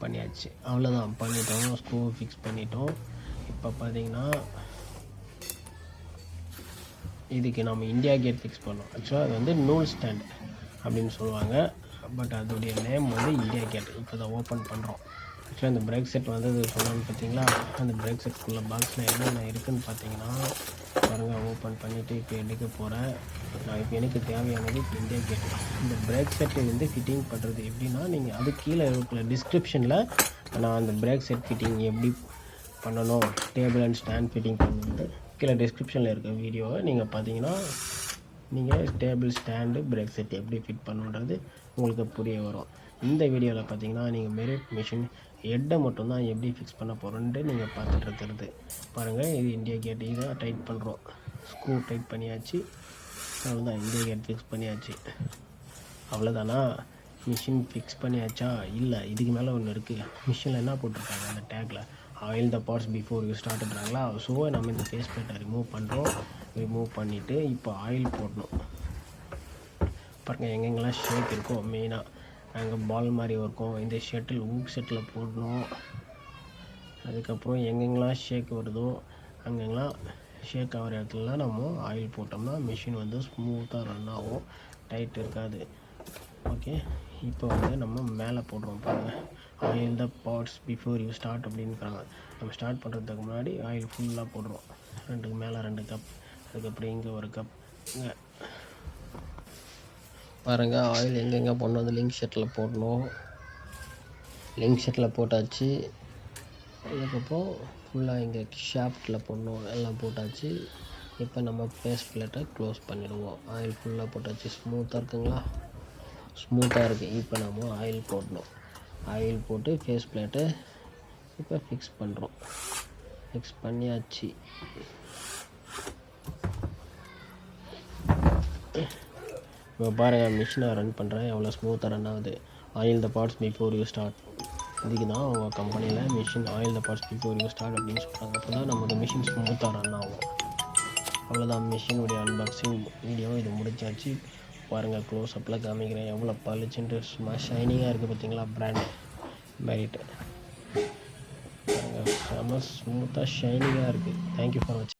பண்ணியாச்சு. அவ்வளோதான், பண்ணிட்டோம். ஸ்க்ரூ ஃபிக்ஸ் பண்ணிட்டோம். இப்போ பார்த்தீங்கன்னா இதுக்கு நம்ம இந்தியா கேட் ஃபிக்ஸ் பண்ணோம். ஆக்சுவலாக அது வந்து நூல் ஸ்டாண்ட் அப்படின்னு சொல்லுவாங்க. பட் அதோடைய நேம் வந்து இந்தியா கேட். இப்போ தான் ஓப்பன் பண்ணுறோம். ஆக்சுவலாக இந்த பிரேக் செட் வந்து சொன்னான்னு பார்த்தீங்களா, அந்த பிரேக் செட்குள்ளே பாக்ஸில் என்னென்ன இருக்குதுன்னு பார்த்தீங்கன்னா பாருங்கள். ஓப்பன் பண்ணிவிட்டு இப்போ எடுக்க போகிறேன். நான் இப்போ எனக்கு தேவையானது இப்போ இந்தியா கேட். இந்த பிரேக் செட்டை வந்து ஃபிட்டிங் பண்ணுறது எப்படின்னா, நீங்கள் அது கீழே இருக்கிற டிஸ்கிரிப்ஷனில் நான் அந்த பிரேக் செட் ஃபிட்டிங் எப்படி பண்ணணும், டேபிள் அண்ட் ஸ்டாண்ட் ஃபிட்டிங் பண்ணுறது கீழே டிஸ்கிரிப்ஷனில் இருக்க வீடியோவை நீங்கள் பார்த்தீங்கன்னா நீங்கள் டேபிள் ஸ்டாண்டு பிரேக் செட் எப்படி ஃபிட் பண்ணுன்றது உங்களுக்கு புரிய வரும். இந்த வீடியோவில் பார்த்தீங்கன்னா நீங்கள் மெரிட் மிஷின் ஹெட்டை மட்டும்தான் எப்படி ஃபிக்ஸ் பண்ண போகிறோன்ட்டு நீங்கள் பார்த்துட்டு இருக்கிறது. பாருங்கள், இது இந்தியா கேட். இதை டைட் பண்ணுறோம். ஸ்க்ரூ டைட் பண்ணியாச்சு. அவ்வளோதான், இந்தியா கேட் ஃபிக்ஸ் பண்ணியாச்சு. அவ்வளோதானா? மிஷின் ஃபிக்ஸ் பண்ணியாச்சா? இல்லை, இதுக்கு மேலே ஒன்று இருக்குது. மிஷினில் என்ன போட்டிருக்காங்க அந்த டேக்கில், oil the parts before you ஸ்டார்ட்ன்றாங்களா. ஸோ நம்ம இந்த ஃபேஸ் பிளேட்டை ரிமூவ் பண்ணுறோம். ரிமூவ் பண்ணிவிட்டு இப்போ ஆயில் போடணும். பாருங்கள், எங்கெங்கெல்லாம் ஷேக் இருக்கோ மெயினாக அங்கே பால் மாதிரி இருக்கும், இந்த ஷட்டில் ஊக் செட்டில் போடணும். அதுக்கப்புறம் எங்கெங்கெல்லாம் ஷேக் வருதோ அங்கெங்கெல்லாம் ஷேக் ஆகிற இடத்துலலாம் நம்ம ஆயில் போட்டோம்னா மிஷின் வந்து ஸ்மூத்தாக ரன் ஆகும், டைட் இருக்காது. ஓகே, இப்போ வந்து நம்ம மேலே போடுறோம். பாருங்கள், oil the parts before you start அப்படின்னுறாங்க. நம்ம ஸ்டார்ட் பண்ணுறதுக்கு முன்னாடி ஆயில் ஃபுல்லாக போடுறோம். ரெண்டுக்கு மேலே 2 கப், அதுக்கப்புறம் இங்கே 1 கப். இங்கே பாருங்கள், ஆயில் எங்கெங்கே போடணும், அது லிங்க் ஷெட்டில் போடணும். லிங்க் ஷெட்டில் போட்டாச்சு. அதுக்கப்புறம் ஃபுல்லாக இங்கே ஷாஃப்ட்டில் போடணும். எல்லாம் போட்டாச்சு. இப்போ நம்ம ஃபேஸ் பிளேட்டை க்ளோஸ் பண்ணிடுவோம். ஆயில் ஃபுல்லாக போட்டாச்சு. ஸ்மூத்தாக இருக்குங்களா? ஸ்மூத்தாக இருக்குது. இப்போ நம்ம ஆயில் போடணும். ஆயில் போட்டு ஃபேஸ் பிளேட்டை இப்போ ஃபிக்ஸ் பண்ணுறோம். ஃபிக்ஸ் பண்ணியாச்சு. இப்போ பாருங்கள், மிஷினை ரன் பண்ணுறேன் எவ்வளோ ஸ்மூத்தாக ரன் ஆகுது. Oil the parts before you start. இதுக்கு தான் உங்கள் கம்பெனியில் machine oil the parts before you start அப்படின்னு சொல்கிறாங்க. அப்போ தான் நமக்கு மிஷின் ஸ்மூத்தாக ரன் ஆகும். அவ்வளோதான், மிஷினுடைய அன்பாக்சிங் வீடியோ இது முடிச்சாச்சு. பாருங்கள், க்ளோஸ் அப்பில் காமிக்கிறேன் எவ்வளோ பளிச்சுன்ட்டு சும்மா ஷைனிங்காக இருக்குது பார்த்தீங்களா. Brand merit. பாருங்கள், செம்ம ஸ்மூத்தாக ஷைனிங்காக இருக்குது. தேங்க்யூ ஃபார் வாட்சிங்.